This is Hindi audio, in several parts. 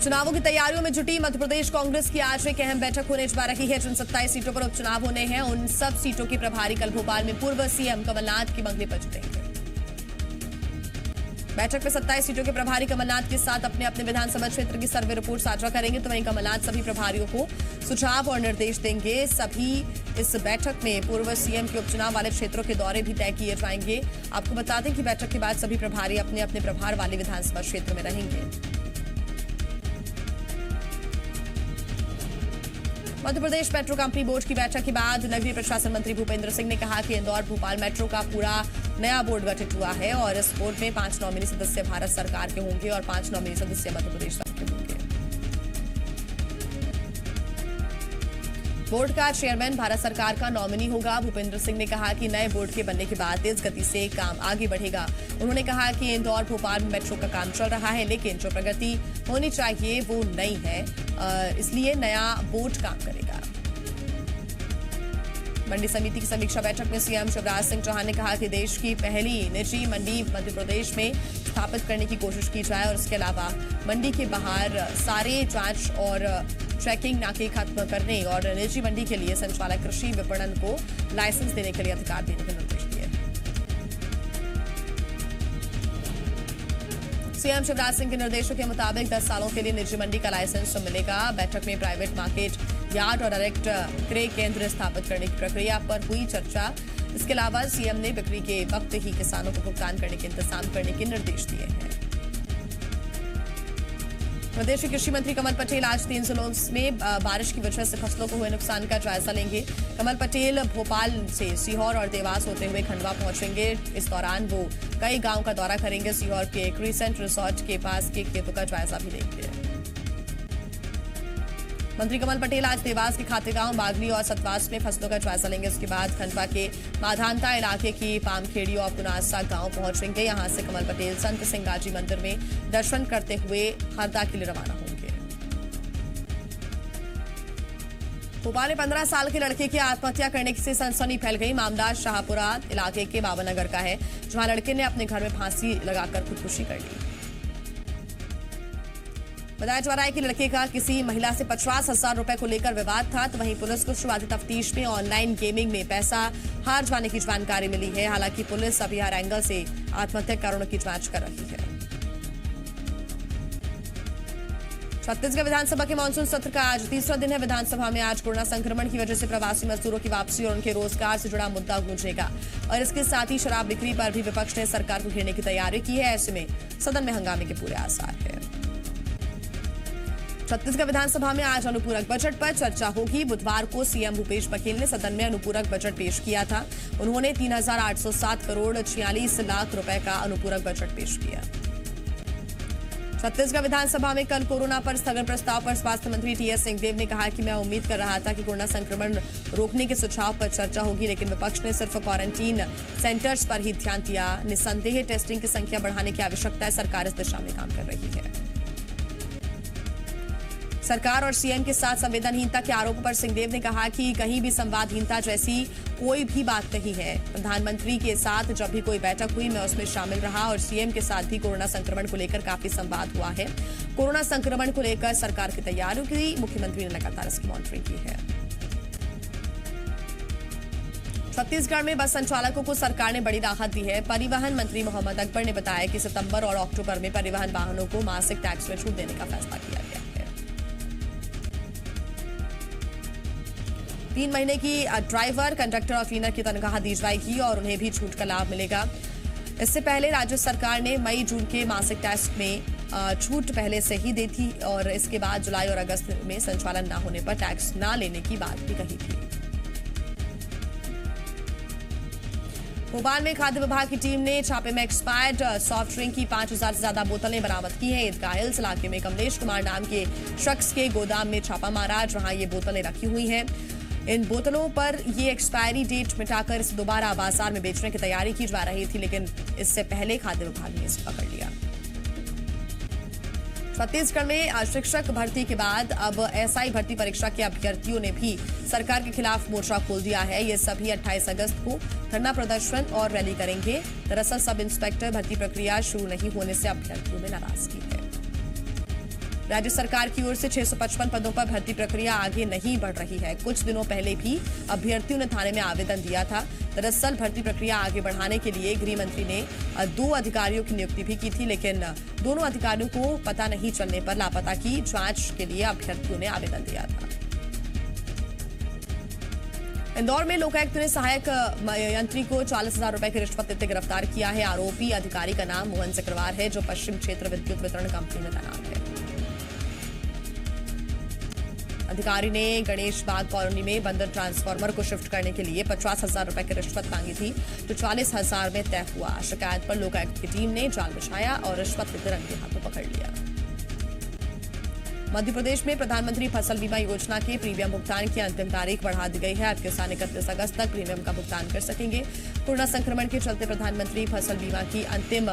उपचुनावों की तैयारियों में जुटी मध्य प्रदेश कांग्रेस की आज एक अहम बैठक होने जा रही है। जिन 27 सीटों पर उपचुनाव होने हैं उन सब सीटों के प्रभारी कल भोपाल में पूर्व सीएम कमलनाथ की बंगले पर जुटेंगे। बैठक में 27 सीटों के प्रभारी कमलनाथ के साथ अपने अपने विधानसभा क्षेत्र की सर्वे रिपोर्ट साझा करेंगे, तो वहीं कमलनाथ सभी प्रभारियों को सुझाव और निर्देश देंगे। सभी इस बैठक में पूर्व सीएम के उपचुनाव वाले क्षेत्रों के दौरे भी तय किए जाएंगे। आपको बता दें कि बैठक के बाद सभी प्रभारी अपने अपने प्रभार वाले विधानसभा क्षेत्र में रहेंगे। Madhya Pradesh metro company board की बैठक के बाद नगरीय प्रशासन मंत्री भूपेंद्र सिंह ने कहा कि इंदौर भोपाल मेट्रो का पूरा नया बोर्ड गठित हुआ है और इस बोर्ड में 5 नॉमिनी सदस्य भारत सरकार के होंगे और 5 नॉमिनी सदस्य मध्य प्रदेश के होंगे। बोर्ड का चेयरमैन भारत सरकार का नॉमिनी होगा। भूपेंद्र सिंह ने कहा कि नए बोर्ड के बनने के बाद तेज गति से काम आगे बढ़ेगा। उन्होंने कहा कि इंदौर भोपाल में मेट्रो का काम चल रहा है, लेकिन जो प्रगति होनी चाहिए वो नहीं है, इसलिए नया बोर्ड काम करेगा। मंडी समिति की समीक्षा बैठक में सीएम शिवराज सिंह चौहान ने कहा कि देश की पहली निजी मंडी मध्य प्रदेश में स्थापित करने की कोशिश की जाए और इसके अलावा मंडी के बाहर सारे जांच और ट्रैकिंग नाके खत्म करने और निजी मंडी के लिए संचालक कृषि विपणन को लाइसेंस देने के लिए अधिकार देने के निर्देश दिए। सीएम शिवराज सिंह के निर्देशों के मुताबिक 10 सालों के लिए निजी मंडी का लाइसेंस मिलेगा। बैठक में प्राइवेट मार्केट यार्ड और डायरेक्ट क्रय केंद्र स्थापित करने की प्रक्रिया पर हुई चर्चा। इसके अलावा सीएम ने बिक्री के वक्त ही किसानों को भुगतान करने के इंतजाम करने के निर्देश दिए हैं। प्रदेश के कृषि मंत्री कमल पटेल आज 3 जिलों में बारिश की वजह से फसलों को हुए नुकसान का जायजा लेंगे। कमल पटेल भोपाल से सीहोर और देवास होते हुए खंडवा पहुंचेंगे। इस दौरान वो कई गांव का दौरा करेंगे। सीहोर के क्रिसेंट रिसोर्ट के पास के खेतों का जायजा भी लेंगे। मंत्री कमल पटेल आज देवास के खातेगांव, बागली और सतवास में फसलों का जायजा लेंगे। उसके बाद खंडवा के माधानता इलाके की पामखेड़ी और पुनासा गांव पहुंचेंगे। यहां से कमल पटेल संत सिंगाजी मंदिर में दर्शन करते हुए हरदा के लिए रवाना होंगे। भोपाल में 15 साल के लड़के की आत्महत्या करने से सनसनी फैल गई। मामला शाहपुरा इलाके के बाबानगर का है, जहां लड़के ने अपने घर में फांसी लगाकर खुदकुशी कर ली। बताया जा रहा है कि लड़के का किसी महिला से 50,000 रुपए को लेकर विवाद था, तो वहीं पुलिस को शुरुआती तफ्तीश में ऑनलाइन गेमिंग में पैसा हार जाने की जानकारी मिली है। हालांकि पुलिस अभी हर एंगल से आत्महत्या कारणों की जांच कर रही है। छत्तीसगढ़ विधानसभा के मानसून सत्र का आज तीसरा दिन है। विधानसभा में आज कोरोना संक्रमण की वजह से प्रवासी मजदूरों की वापसी और उनके रोजगार से जुड़ा मुद्दा गूंजेगा और इसके साथ ही शराब बिक्री पर भी विपक्ष ने सरकार को घेरने की तैयारी की है। ऐसे में सदन में हंगामे के पूरे आसार है। छत्तीसगढ़ विधानसभा में आज अनुपूरक बजट पर चर्चा होगी। बुधवार को सीएम भूपेश बघेल ने सदन में अनुपूरक बजट पेश किया था। उन्होंने 3,807 करोड़ 46 लाख रुपए का अनुपूरक बजट पेश किया। छत्तीसगढ़ विधानसभा में कल कोरोना पर स्थगन प्रस्ताव पर स्वास्थ्य मंत्री टीएस सिंहदेव ने कहा कि मैं उम्मीद कर रहा था कि कोरोना संक्रमण रोकने के सुझाव पर चर्चा होगी, लेकिन विपक्ष ने सिर्फ क्वारंटीन सेंटर्स पर ही ध्यान दिया। निस्संदेह टेस्टिंग की संख्या बढ़ाने की आवश्यकता है। सरकार इस दिशा में काम कर रही है। सरकार और सीएम के साथ संवेदनहीनता के आरोप पर सिंहदेव ने कहा कि कहीं भी संवादहीनता जैसी कोई भी बात नहीं है। प्रधानमंत्री के साथ जब भी कोई बैठक हुई मैं उसमें शामिल रहा और सीएम के साथ भी कोरोना संक्रमण को लेकर काफी संवाद हुआ है। कोरोना संक्रमण को लेकर सरकार की तैयारियों की मुख्यमंत्री ने लगातार इसकी मॉनिटरिंग की है। छत्तीसगढ़ में बस संचालकों को सरकार ने बड़ी राहत दी है। परिवहन मंत्री मोहम्मद अकबर ने बताया कि सितंबर और अक्टूबर में परिवहन वाहनों को मासिक टैक्स में छूट देने का फैसला किया गया है। 3 महीने की ड्राइवर, कंडक्टर और क्लीनर की तनख्वाह दी जाएगी और उन्हें भी छूट का लाभ मिलेगा। इससे पहले राज्य सरकार ने मई जून के मासिक टैक्स में छूट पहले से ही दी थी और इसके बाद जुलाई और अगस्त में संचालन न होने पर टैक्स न लेने की बात भी कही थी। भोपाल में खाद्य विभाग की टीम ने छापे में एक्सपायर्ड सॉफ्ट ड्रिंक की 5,000 से ज्यादा बोतलें बरामद की हैं। ईदगाह हिल्स इलाके में कमलेश कुमार नाम के शख्स के गोदाम में छापा मारा, जहां ये बोतलें रखी हुई हैं। इन बोतलों पर ये एक्सपायरी डेट मिटाकर इसे दोबारा बाजार में बेचने की तैयारी की जा रही थी, लेकिन इससे पहले खाद्य विभाग ने इसे पकड़ लिया। छत्तीसगढ़ में शिक्षक भर्ती के बाद अब एसआई भर्ती परीक्षा के अभ्यर्थियों ने भी सरकार के खिलाफ मोर्चा खोल दिया है। ये सभी 28 अगस्त को धरना प्रदर्शन और रैली करेंगे। दरअसल सब इंस्पेक्टर भर्ती प्रक्रिया शुरू नहीं होने से अभ्यर्थियों में नाराजगी है। राज्य सरकार की ओर से 655 पदों पर भर्ती प्रक्रिया आगे नहीं बढ़ रही है। कुछ दिनों पहले भी अभ्यर्थियों ने थाने में आवेदन दिया था। दरअसल भर्ती प्रक्रिया आगे बढ़ाने के लिए गृह मंत्री ने 2 अधिकारियों की नियुक्ति भी की थी, लेकिन दोनों अधिकारियों को पता नहीं चलने पर लापता की जांच के लिए अभ्यर्थियों ने आवेदन दिया था। इंदौर में लोकायुक्त ने सहायक यंत्री को 40,000 रुपए की रिश्वत देते गिरफ्तार किया है। आरोपी अधिकारी का नाम मोहन सिकरवार है, जो पश्चिम क्षेत्र विद्युत वितरण कंपनी में तैनात है। अधिकारी ने गणेश बाग कॉलोनी में बंदर ट्रांसफार्मर को शिफ्ट करने के लिए 50,000 रुपए की रिश्वत मांगी थी, जो 40,000 में तय हुआ। शिकायत पर लोकायुक्त की टीम ने जाल बिछाया और रिश्वत लेते रंगे हाथों पकड़ लिया। मध्य प्रदेश में प्रधानमंत्री फसल बीमा योजना के प्रीमियम भुगतान की अंतिम तारीख बढ़ा दी गई है। अब किसान 31 अगस्त तक प्रीमियम का भुगतान कर सकेंगे। कोरोना संक्रमण के चलते प्रधानमंत्री फसल बीमा की अंतिम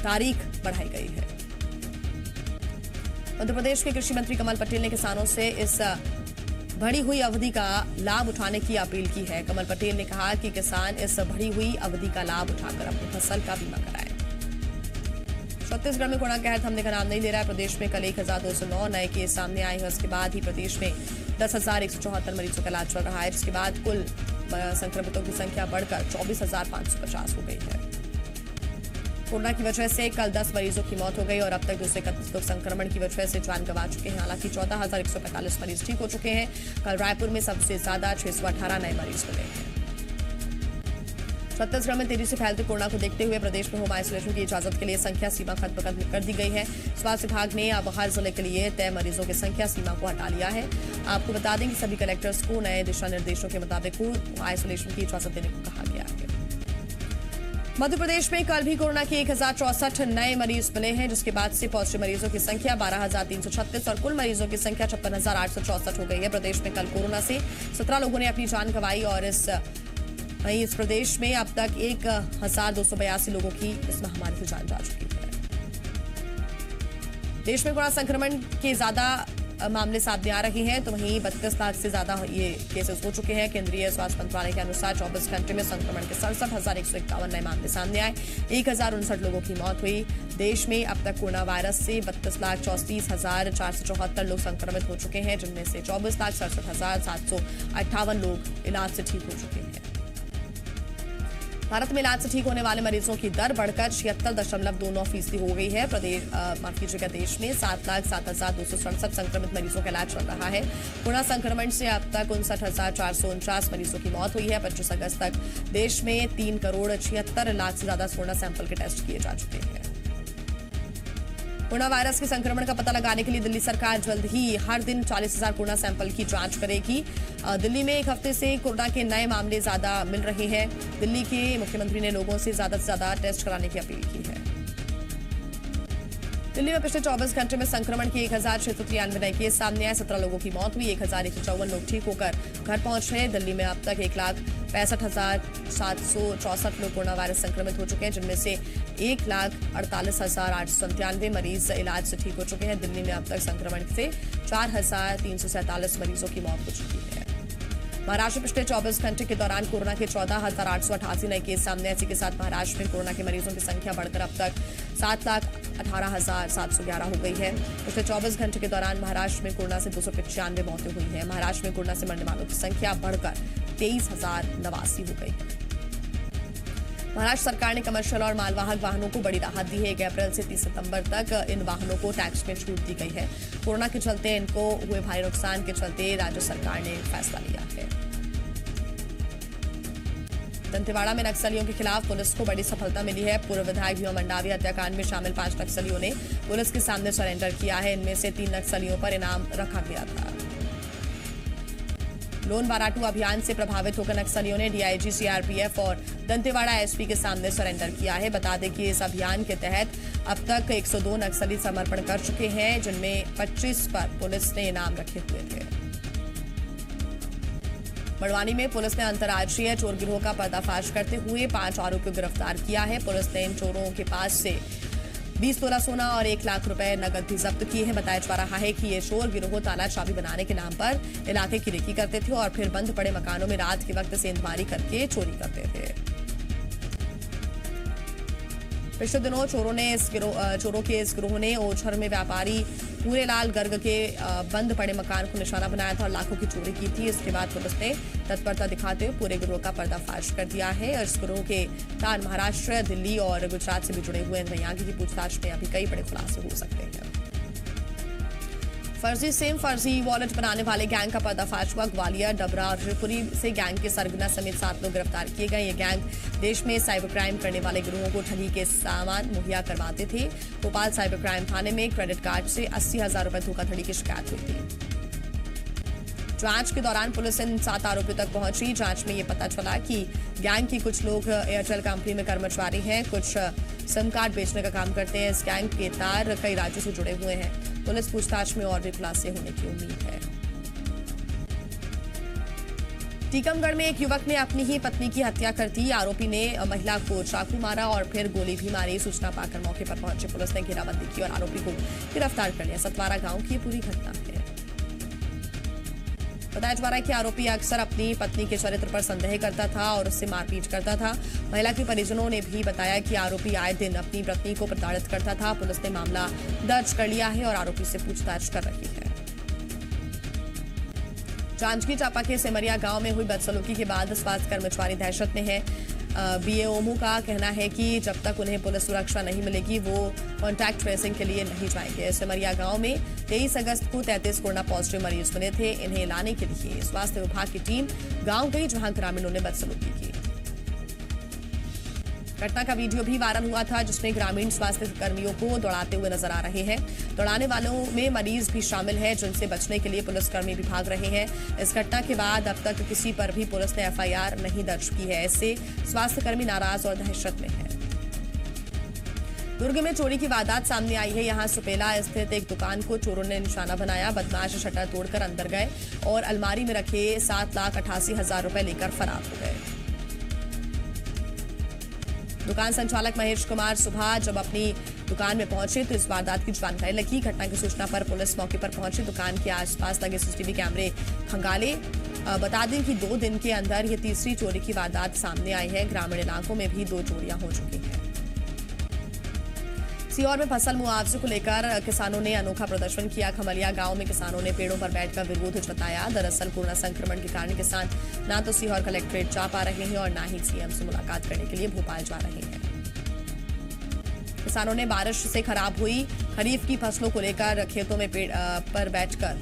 तारीख बढ़ाई गई है। मध्य प्रदेश के कृषि मंत्री कमल पटेल ने किसानों से इस बढ़ी हुई अवधि का लाभ उठाने की अपील की है। कमल पटेल ने कहा कि किसान इस बढ़ी हुई अवधि का लाभ उठाकर अपनी फसल का बीमा कराएं। छत्तीसगढ़ में कोरोना कहर थमने का नाम नहीं ले रहा है। प्रदेश में कल 1,209 नए केस सामने आए हैं। उसके बाद ही प्रदेश में 10,174 मरीजों का इलाज चल रहा है, जिसके बाद कुल संक्रमितों की संख्या बढ़कर 24,550 हो गई है। कोरोना की वजह से कल 10 मरीजों की मौत हो गई और अब तक 231 लोग संक्रमण की वजह से जान गंवा चुके हैं। हालांकि 14,145 मरीज ठीक हो चुके हैं। कल रायपुर में सबसे ज्यादा 618 नए मरीज मिले हैं। छत्तीसगढ़ में तेजी से फैलते कोरोना को देखते हुए प्रदेश में होम आइसोलेशन की इजाजत के लिए संख्या सीमा खत्म कर दी गई है। स्वास्थ्य विभाग ने अब हर जिले के लिए तय मरीजों की संख्या सीमा को हटा लिया है। आपको बता दें कि सभी कलेक्टर्स को नए दिशा निर्देशों के मुताबिक होम आइसोलेशन की इजाजत देने को कहा गया है। मध्य प्रदेश में कल भी कोरोना के 1,064 नए मरीज मिले हैं, जिसके बाद से पॉजिटिव मरीजों की संख्या 12,336 और कुल मरीजों की संख्या 56,864 हो गई है। प्रदेश में कल कोरोना से 17 लोगों ने अपनी जान गंवाई और इस प्रदेश में अब तक 1,282 लोगों की इस महामारी से जान जा चुकी है। देश में कोरोना संक्रमण के ज्यादा मामले सामने आ रहे हैं, तो वहीं 32 लाख से ज्यादा ये केसेस हो चुके हैं। केंद्रीय स्वास्थ्य मंत्रालय के अनुसार 24 घंटे में संक्रमण के 67,151 नए मामले सामने आए। 1,059 लोगों की मौत हुई। देश में अब तक कोरोना वायरस से 32,34,474 लोग संक्रमित हो चुके हैं, जिनमें से 24,67,758 लोग इलाज से ठीक हो चुके हैं। भारत में इलाज से ठीक होने वाले मरीजों की दर बढ़कर 76.29% हो गई है। देश में 7,07,267 संक्रमित मरीजों का इलाज चल रहा है। कोरोना संक्रमण से अब तक 59,449 मरीजों की मौत हुई है। 25 अगस्त तक देश में 3,76,00,000 से ज्यादा कोरोना सैंपल के टेस्ट किए जा चुके हैं। कोरोना वायरस के संक्रमण का पता लगाने के लिए दिल्ली सरकार जल्द ही हर दिन 40,000 कोरोना सैंपल की जांच करेगी। दिल्ली में एक हफ्ते से कोरोना के नए मामले ज्यादा मिल रहे हैं। दिल्ली के मुख्यमंत्री ने लोगों से ज्यादा टेस्ट कराने की अपील की है। दिल्ली में पिछले 24 घंटे में संक्रमण के 1,693 नए केस सामने आए। 17 लोगों की मौत हुई। 1,154 लोग ठीक होकर घर पहुंचे। दिल्ली में अब तक 1,65,764 लोग कोरोना वायरस संक्रमित हो चुके हैं, जिनमें से 1,48,897 मरीज इलाज से ठीक हो चुके हैं। दिल्ली में अब तक संक्रमण से 4,347 मरीजों की मौत हो चुकी है। महाराष्ट्र में पिछले 24 घंटे के दौरान कोरोना के 14,888 नए केस सामने आए। इसी के साथ महाराष्ट्र में कोरोना के मरीजों की संख्या बढ़कर अब तक 7,18,711 हो गई है। पिछले 24 घंटे के दौरान महाराष्ट्र में कोरोना से 295 मौतें हुई हैं। महाराष्ट्र में कोरोना से मरने वालों की संख्या बढ़कर 23,089 हो गई है। महाराष्ट्र सरकार ने कमर्शियल और मालवाहक वाहनों को बड़ी राहत दी है। 1 अप्रैल से 30 सितंबर तक इन वाहनों को टैक्स में छूट दी गई है। कोरोना के चलते इनको हुए भारी नुकसान के चलते राज्य सरकार ने फैसला लिया है। दंतेवाड़ा में नक्सलियों के खिलाफ पुलिस को बड़ी सफलता मिली है। पूर्व विधायक भीमा मंडावी हत्याकांड में शामिल 5 नक्सलियों ने पुलिस के सामने सरेंडर किया है। इनमें से 3 नक्सलियों पर इनाम रखा गया था। लोन बाराटू अभियान से प्रभावित होकर नक्सलियों ने डीआईजी सीआरपीएफ और दंतेवाड़ा एसपी के सामने सरेंडर किया है। बता दें कि इस अभियान के तहत अब तक 102 नक्सली समर्पण कर चुके हैं, जिनमें 25 पर पुलिस ने इनाम रखे हुए थे। बड़वानी में पुलिस ने अंतर्राज्यीय चोर गिरोह का पर्दाफाश करते हुए 5 आरोपियों को गिरफ्तार किया है। पुलिस ने इन चोरों के पास से 20 तोला सोना और 1 लाख रुपए नकद भी जब्त किए हैं। बताया जा रहा है कि ये चोर गिरोह ताला चाबी बनाने के नाम पर इलाके की रेकी करते थे और फिर बंद पड़े मकानों में रात के वक्त सेंधमारी करके चोरी करते थे। पिछले दिनों चोरों के इस गिरोह ने ओझर में व्यापारी पूरेलाल गर्ग के बंद पड़े मकान को निशाना बनाया था और लाखों की चोरी की थी। इसके बाद पुलिस ने तत्परता दिखाते हुए पूरे गिरोह का पर्दाफाश कर दिया है और इस गिरोह के तार महाराष्ट्र, दिल्ली और गुजरात से भी जुड़े हुए हैं। आगे की पूछताछ में अभी कई बड़े खुलासे हो सकते हैं। फर्जी वॉलेट बनाने वाले गैंग का पर्दाफाश हुआ। ग्वालियर, डबरा और शिवपुरी से गैंग के सरगना समेत 7 लोग गिरफ्तार किए गए। ये गैंग देश में साइबर क्राइम करने वाले गिरोहों को ठगी के सामान मुहैया करवाते थे। भोपाल साइबर क्राइम थाने में क्रेडिट कार्ड से 80,000 रुपए धोखाधड़ी की शिकायत हुई थी। जांच के दौरान पुलिस इन 7 आरोपियों तक पहुंची। जांच में ये पता चला कि गैंग के कुछ लोग एयरटेल कंपनी में कर्मचारी हैं, कुछ सिम कार्ड बेचने का काम करते हैं। इस गैंग के तार कई राज्यों से जुड़े हुए हैं। पुलिस पूछताछ में और भी खुलासे होने की उम्मीद है। टीकमगढ़ में एक युवक ने अपनी ही पत्नी की हत्या कर दी। आरोपी ने महिला को चाकू मारा और फिर गोली भी मारी। सूचना पाकर मौके पर पहुंची पुलिस ने घेराबंदी की और आरोपी को गिरफ्तार कर लिया। सतवारा गांव की पूरी घटना है। बताया जा रहा है कि आरोपी अक्सर अपनी पत्नी के चरित्र पर संदेह करता था और उससे मारपीट करता था। महिला के परिजनों ने भी बताया कि आरोपी आए दिन अपनी पत्नी को प्रताड़ित करता था। पुलिस ने मामला दर्ज कर लिया है और आरोपी से पूछताछ कर रही है। जांजगीर चांपा के सिमरिया गांव में हुई बदसलूकी के बाद स्वास्थ्य कर्मचारी दहशत में है। बीएओमओ का कहना है कि जब तक उन्हें पुलिस सुरक्षा नहीं मिलेगी वो कॉन्टैक्ट ट्रेसिंग के लिए नहीं जाएंगे। सिमरिया गांव में 23 अगस्त को 33 कोरोना पॉजिटिव मरीज मिले थे। इन्हें लाने के लिए स्वास्थ्य विभाग की टीम गांव गई, जहां ग्रामीणों ने बदसलूकी की। घटना का वीडियो भी वायरल हुआ था, जिसमें ग्रामीण स्वास्थ्य कर्मियों को दौड़ाते हुए नजर आ रहे हैं। दौड़ाने वालों में मरीज भी शामिल है, जिनसे बचने के लिए पुलिसकर्मी भी भाग रहे हैं। इस घटना के बाद अब तक किसी पर भी पुलिस ने एफआईआर नहीं दर्ज की है। इससे स्वास्थ्यकर्मी नाराज और दहशत में है। दुर्ग में चोरी की वारदात सामने आई है। यहां सुपेला स्थित एक दुकान को चोरों ने निशाना बनाया। बदमाश शटर तोड़कर अंदर गए और अलमारी में रखे 7,88,000 रुपए लेकर फरार हो गए। दुकान संचालक महेश कुमार सुबह जब अपनी दुकान में पहुंचे तो इस वारदात की जानकारी लगी। घटना की सूचना पर पुलिस मौके पर पहुंची। दुकान के आसपास लगे सीसीटीवी कैमरे खंगाले। बता दें कि 2 दिन के अंदर ये तीसरी चोरी की वारदात सामने आई है। ग्रामीण इलाकों में भी 2 चोरियां हो चुकी हैं। सीहोर में फसल मुआवजे को लेकर किसानों ने अनोखा प्रदर्शन किया। खमलिया गांव में किसानों ने पेड़ों पर बैठकर विरोध जताया। दरअसल कोरोना संक्रमण के कारण किसान ना तो सीहोर कलेक्ट्रेट जा पा रहे हैं और ना ही सीएम से मुलाकात करने के लिए भोपाल जा रहे हैं। किसानों ने बारिश से खराब हुई खरीफ की फसलों को लेकर खेतों में पेड़ पर बैठकर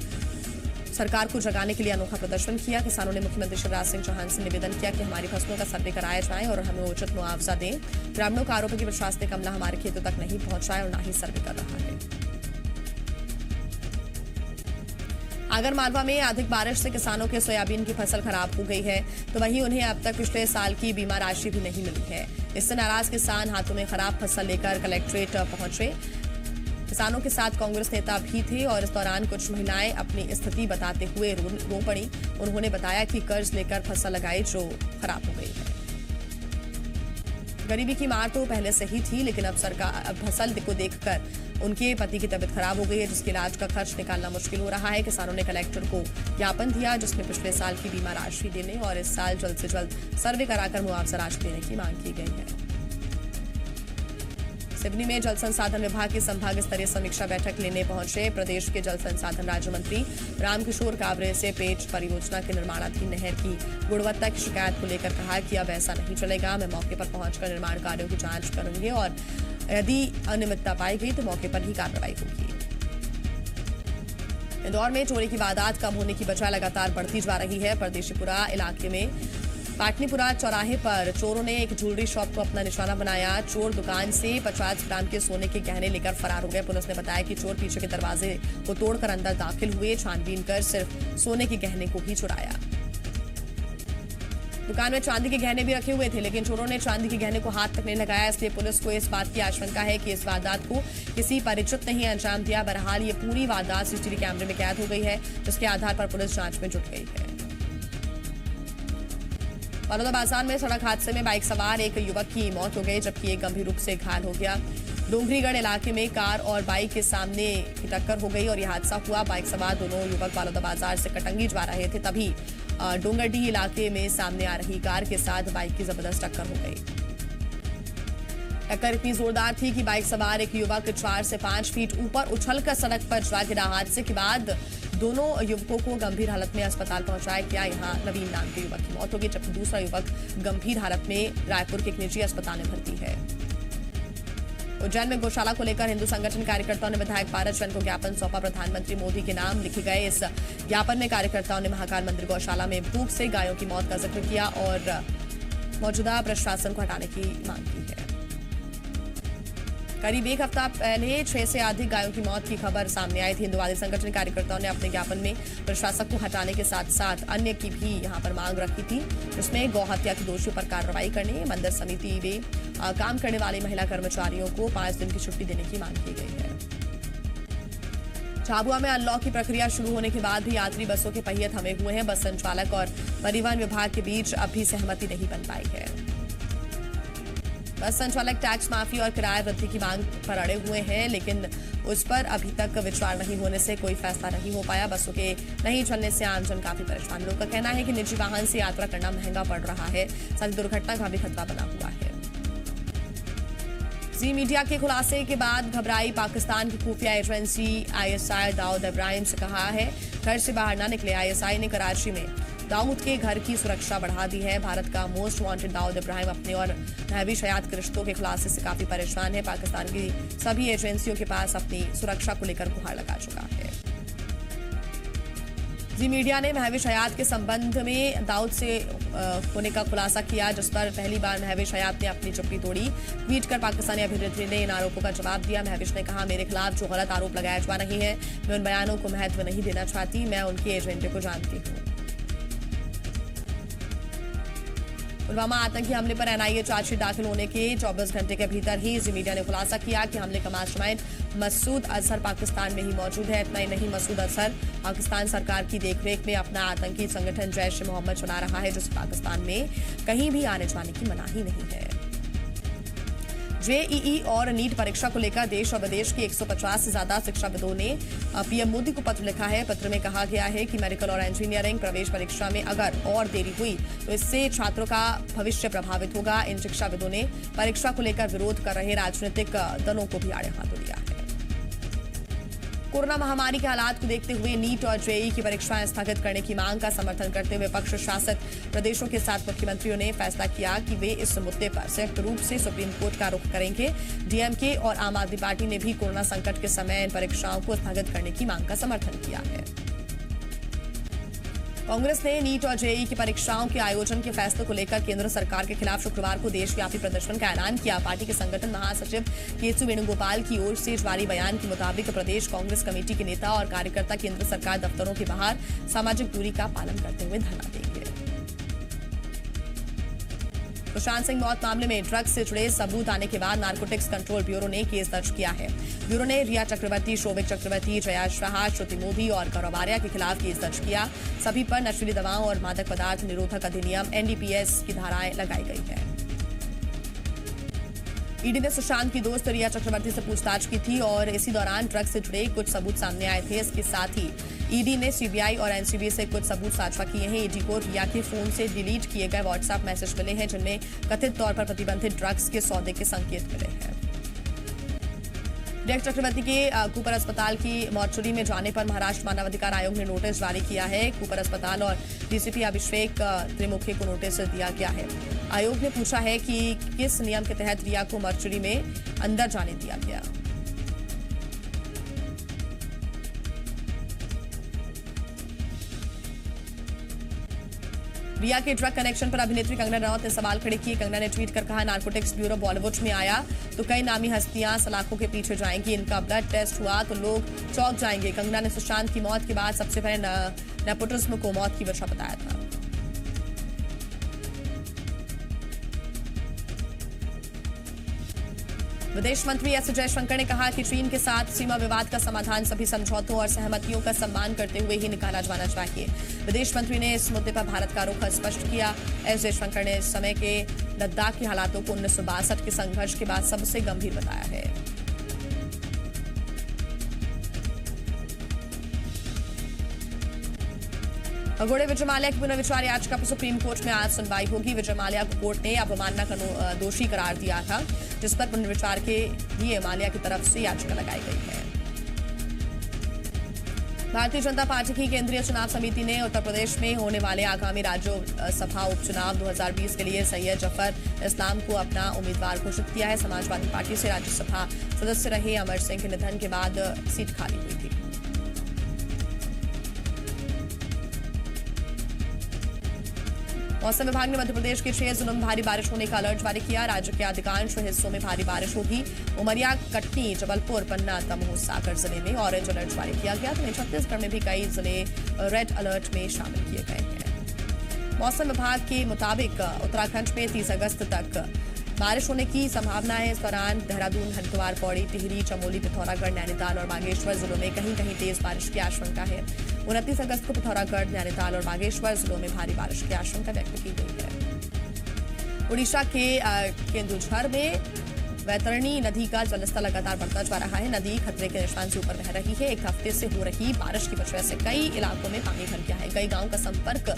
सरकार को जगाने के लिए अनोखा प्रदर्शन किया। किसानों ने मुख्यमंत्री शिवराज सिंह चौहान से निवेदन किया कि हमारी फसलों का सर्वे कराया जाए और हमें उचित मुआवजा दें। ग्रामीणों का आरोप है कि प्रशासनिक अमला हमारे खेतों तक नहीं पहुंचा है और न ही सर्वे कर रहा है। आगरमालवा में अधिक बारिश से किसानों के सोयाबीन की फसल खराब हो गई है, तो वहीं उन्हें अब तक पिछले साल की बीमा राशि भी नहीं मिली है। इससे नाराज किसान हाथों में खराब फसल लेकर कलेक्ट्रेट पहुंचे। किसानों के साथ कांग्रेस नेता भी थे और इस दौरान कुछ महिलाएं अपनी स्थिति बताते हुए रो पड़ी। उन्होंने बताया कि कर्ज लेकर फसल लगाई जो खराब हो गई है। गरीबी की मार तो पहले से ही थी, लेकिन अब फसल को देखकर उनके पति की तबीयत खराब हो गई है, जिसके इलाज का खर्च निकालना मुश्किल हो रहा है। किसानों ने कलेक्टर को ज्ञापन दिया, जिसमें पिछले साल की बीमा राशि देने और इस साल जल्द से जल्द सर्वे कराकर मुआवजा राशि देने की मांग की गई है। सिवनी में जल संसाधन विभाग की संभाग स्तरीय समीक्षा बैठक लेने पहुंचे प्रदेश के जल संसाधन राज्य मंत्री रामकिशोर काबरे से पेज परियोजना के निर्माणाधीन नहर की गुणवत्ता की शिकायत को लेकर कहा कि अब ऐसा नहीं चलेगा। मैं मौके पर पहुंचकर निर्माण कार्यों की जांच करूंगी और यदि अनियमितता पाई गई तो मौके पर ही कार्रवाई होगी। इंदौर में चोरी की वारदात कम होने की बजाय लगातार बढ़ती जा रही है। परदेशीपुरा इलाके में पाटनीपुरा चौराहे पर चोरों ने एक ज्वेलरी शॉप को अपना निशाना बनाया। चोर दुकान से 50 ग्राम के सोने के गहने लेकर फरार हो गए। पुलिस ने बताया कि चोर पीछे के दरवाजे को तोड़कर अंदर दाखिल हुए। छानबीन कर सिर्फ सोने के गहने को ही चुराया। दुकान में चांदी के गहने भी रखे हुए थे, लेकिन चोरों ने चांदी के गहने को हाथ तक नहीं लगाया। इसलिए पुलिस को इस बात की आशंका है कि इस वारदात को किसी परिचित ने ही अंजाम दिया। बहरहाल ये पूरी वारदात सीसीटीवी कैमरे में कैद हो गई है, जिसके आधार पर पुलिस जांच में जुट गई है। बलौदाबाजार में सड़क हादसे में बाइक सवार एक युवक की मौत हो गई, जबकि एक गंभीर रूप से घायल हो गया। डोंगरीगढ़ इलाके में कार और बाइक के सामने की टक्कर हो गई और यह हादसा हुआ। बाइक सवार दोनों युवक बलौदाबाजार से कटंगी जा रहे थे, तभी डोंगरडीह इलाके में सामने आ रही कार के साथ बाइक की जबरदस्त टक्कर हो गई। टक्कर इतनी जोरदार थी कि बाइक सवार एक युवक 4 से 5 फीट ऊपर उछलकर सड़क पर जा गिरा। हादसे के बाद दोनों युवकों को गंभीर हालत में अस्पताल पहुंचाया गया। यहां नवीन नाम के युवक की मौत हो गई, जबकि दूसरा युवक गंभीर हालत में रायपुर के एक निजी अस्पताल में भर्ती है। उज्जैन में गौशाला को लेकर हिंदू संगठन कार्यकर्ताओं ने विधायक पारस जैन को ज्ञापन सौंपा। प्रधानमंत्री मोदी के नाम लिखे गए इस ज्ञापन में कार्यकर्ताओं ने महाकाल मंदिर गौशाला में भूख से गायों की मौत का जिक्र किया और मौजूदा प्रशासन को हटाने की मांग की है। करीब एक हफ्ता पहले 6 से अधिक गायों की मौत की खबर सामने आई थी। हिंदुवादी संगठन कार्यकर्ताओं ने अपने ज्ञापन में प्रशासक को हटाने के साथ साथ अन्य की भी यहां पर मांग रखी थी, जिसमें गौ हत्या के दोषियों पर कार्रवाई करने, मंदिर समिति में काम करने वाले महिला कर्मचारियों को 5 दिन की छुट्टी देने की मांग की गई है। झाबुआ में अनलॉक की प्रक्रिया शुरू होने के बाद भी यात्री बसों के पहिए थमे हुए हैं। बस संचालक और परिवहन विभाग के बीच अब भी सहमति नहीं बन पाई है। बस संचालक टैक्स माफी और किराया वृद्धि की मांग पर अड़े हुए हैं, लेकिन उस पर अभी तक विचार नहीं होने से कोई फैसला नहीं हो पाया। बसों के नहीं चलने से आमजन काफी परेशान। लोगों का कहना है कि निजी वाहन से यात्रा करना महंगा पड़ रहा है, साथ ही दुर्घटना का भी खतरा बना हुआ है। जी मीडिया के खुलासे के बाद घबराई पाकिस्तान की खुफिया एजेंसी ISI दाऊद इब्राहिम से कहा है घर से बाहर न निकले। ISI ने कराची में दाऊद के घर की सुरक्षा बढ़ा दी है। भारत का मोस्ट वांटेड दाऊद इब्राहिम अपने और महवीश हयात के रिश्तों के खुलासे से काफी परेशान है। पाकिस्तान की सभी एजेंसियों के पास अपनी सुरक्षा को लेकर गुहार लगा चुका है। जी मीडिया ने महवीश हयात के संबंध में दाऊद से होने का खुलासा किया, जिस पर पहली बार महवीश हयात ने अपनी चुप्पी तोड़ी। ट्वीट कर पाकिस्तानी अभिनेत्री ने इन आरोपों का जवाब दिया। महवीश ने कहा, मेरे खिलाफ जो गलत आरोप लगाया जा रही है, मैं उन बयानों को महत्व नहीं देना चाहती। मैं उनके एजेंडे को जानती हूँ। पुलवामा आतंकी हमले पर NIA चार्जशीट दाखिल होने के 24 घंटे के भीतर ही जी मीडिया ने खुलासा किया कि हमले का मास्टरमाइंड मसूद अजहर पाकिस्तान में ही मौजूद है। इतना ही नहीं, मसूद अजहर पाकिस्तान सरकार की देखरेख में अपना आतंकी संगठन जैश ए मोहम्मद चला रहा है, जिसे पाकिस्तान में कहीं भी आने जाने की मनाही नहीं है। JEE और नीट परीक्षा को लेकर देश और विदेश के 150 से ज्यादा शिक्षाविदों ने PM मोदी को पत्र लिखा है। पत्र में कहा गया है कि मेडिकल और इंजीनियरिंग प्रवेश परीक्षा में अगर और देरी हुई तो इससे छात्रों का भविष्य प्रभावित होगा। इन शिक्षाविदों ने परीक्षा को लेकर विरोध कर रहे राजनीतिक दलों को भी आड़े हाथों लिया है। कोरोना महामारी के हालात को देखते हुए नीट और JEE की परीक्षाएं स्थगित करने की मांग का समर्थन करते हुए विपक्ष शासित प्रदेशों के 7 मुख्यमंत्रियों ने फैसला किया कि वे इस मुद्दे पर संयुक्त रूप से सुप्रीम कोर्ट का रुख करेंगे। DMK और आम आदमी पार्टी ने भी कोरोना संकट के समय इन परीक्षाओं को स्थगित करने की मांग का समर्थन किया है। कांग्रेस ने नीट और JEE की परीक्षाओं के आयोजन के फैसले को लेकर केंद्र सरकार के खिलाफ शुक्रवार को देशव्यापी प्रदर्शन का ऐलान किया। पार्टी के संगठन महासचिव केसु वेणुगोपाल की ओर से जारी बयान के मुताबिक प्रदेश कांग्रेस कमेटी के नेता और कार्यकर्ता केंद्र सरकार दफ्तरों के बाहर सामाजिक दूरी का पालन करते हुए धरना देंगे। सुशांत सिंह मौत मामले में ड्रग्स से जुड़े सबूत आने के बाद नारकोटिक्स कंट्रोल ब्यूरो ने केस दर्ज किया है। ब्यूरो ने रिया चक्रवर्ती, शोभिक चक्रवर्ती, जयाश राहा, श्रुति मोदी और गौरव आर्या के खिलाफ केस दर्ज किया। सभी पर नशीली दवाओं और मादक पदार्थ निरोधक अधिनियम NDPS की धाराएं लगाई गई है। ईडी ने सुशांत की दोस्त रिया चक्रवर्ती से पूछताछ की थी और इसी दौरान ड्रग्स से जुड़े कुछ सबूत सामने आए थे। इसके साथ ही ईडी ने CBI और NCB से कुछ सबूत साझा किए हैं। ईडी को रिया के फोन से डिलीट किए गए WhatsApp मैसेज मिले हैं, जिनमें कथित तौर पर प्रतिबंधित ड्रग्स के सौदे के संकेत मिले हैं। रिया चक्रवर्ती के कूपर अस्पताल की मॉर्चरी में जाने पर महाराष्ट्र मानवाधिकार आयोग ने नोटिस जारी किया है। कूपर अस्पताल और DCP अभिषेक त्रिमुखे को नोटिस दिया गया है। आयोग ने पूछा है कि किस नियम के तहत रिया को मॉर्चरी में अंदर जाने दिया गया। रिया के ड्रग कनेक्शन पर अभिनेत्री कंगना रनौत ने सवाल खड़े किए। कंगना ने ट्वीट कर कहा, नारकोटिक्स ब्यूरो बॉलीवुड में आया तो कई नामी हस्तियां सलाखों के पीछे जाएंगी। इनका ब्लड टेस्ट हुआ तो लोग चौंक जाएंगे। कंगना ने सुशांत की मौत के बाद सबसे पहले नेपोटिज्म को मौत की वजह बताया था। विदेश मंत्री एस जयशंकर ने कहा कि चीन के साथ सीमा विवाद का समाधान सभी समझौतों और सहमतियों का सम्मान करते हुए ही निकाला जाना चाहिए। विदेश मंत्री ने इस मुद्दे पर भारत का रुख स्पष्ट किया। एस जयशंकर ने इस समय के लद्दाख के हालातों को 1962 के संघर्ष के बाद सबसे गंभीर बताया है। भगोड़े विजय माल्या की पुनर्विचार याचिका पर सुप्रीम कोर्ट में आज सुनवाई होगी। विजय माल्या को कोर्ट ने अवमानना का दोषी करार दिया था। जिस पर पुनर्विचार के लिए माल्या की तरफ से याचिका लगाई गई है। भारतीय जनता पार्टी की केंद्रीय चुनाव समिति ने उत्तर प्रदेश में होने वाले आगामी राज्यसभा उपचुनाव 2020 के लिए सैयद जफर इस्लाम को अपना उम्मीदवार घोषित किया है। समाजवादी पार्टी से राज्यसभा सदस्य रहे अमर सिंह के निधन के बाद सीट खाली हुई थी। मौसम विभाग ने मध्य प्रदेश के 6 जिलों में भारी बारिश होने का अलर्ट जारी किया। राज्य के अधिकांश हिस्सों में भारी बारिश होगी। उमरिया, कटनी, जबलपुर, पन्ना, दमोह, सागर जिले में ऑरेंज अलर्ट जारी किया गया। वहीं छत्तीसगढ़ में भी कई जिले रेड अलर्ट में शामिल किए गए हैं। मौसम विभाग के मुताबिक उत्तराखंड में 30 अगस्त तक बारिश होने की संभावना है। इस दौरान देहरादून, हरिद्वार, पौड़ी, टिहरी, चमोली, पिथौरागढ़, नैनीताल और बागेश्वर जिलों में कहीं कहीं तेज बारिश की आशंका है। 29 अगस्त को पिथौरागढ़, नैनीताल और बागेश्वर जिलों में भारी बारिश की आशंका व्यक्त की गई है। उड़ीसा के केंदुझर में वैतरणी नदी का जलस्तर लगातार बढ़ता जा रहा है। नदी खतरे के निशान से ऊपर बह रही है। एक हफ्ते से हो रही बारिश की वजह से कई इलाकों में पानी भर गया है। कई गांवों का संपर्क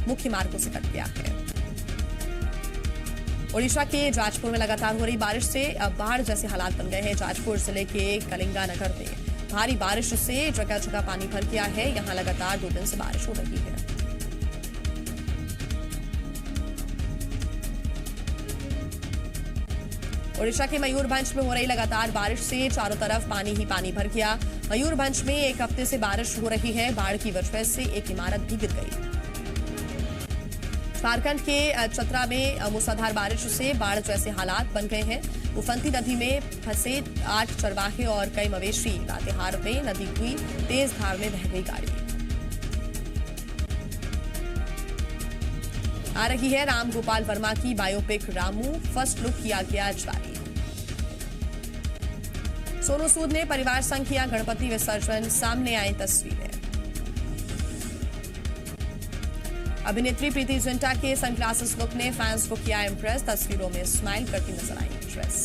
मुख्य मार्गों से कट गया है। ओडिशा के जाजपुर में लगातार हो रही बारिश से अब बाढ़ जैसे हालात बन गए हैं। जाजपुर जिले के कलिंगा नगर में भारी बारिश से जगह जगह पानी भर गया है। यहां लगातार 2 दिन से बारिश हो रही है। ओडिशा के मयूरभंज में हो रही लगातार बारिश से चारों तरफ पानी ही पानी भर गया। मयूरभंज में एक हफ्ते से बारिश हो रही है। बाढ़ की वजह से एक इमारत भी गिर गई। झारखंड के चतरा में मूसलाधार बारिश से बाढ़ जैसे हालात बन गए हैं। उफंती नदी में फंसे 8 चरवाहे और कई मवेशी। लातेहार में नदी हुई तेज धार में बह गई गाड़ी। आ रही है राम गोपाल वर्मा की बायोपिक रामू, फर्स्ट लुक किया गया जारी। सोनू सूद ने परिवार संग किया गणपति विसर्जन, सामने आई तस्वीरें। अभिनेत्री प्रीति जिंटा के सनग्लासेस लुक ने फैंस को किया इम्प्रेस। तस्वीरों में स्माइल करती नजर आई एक्ट्रेस।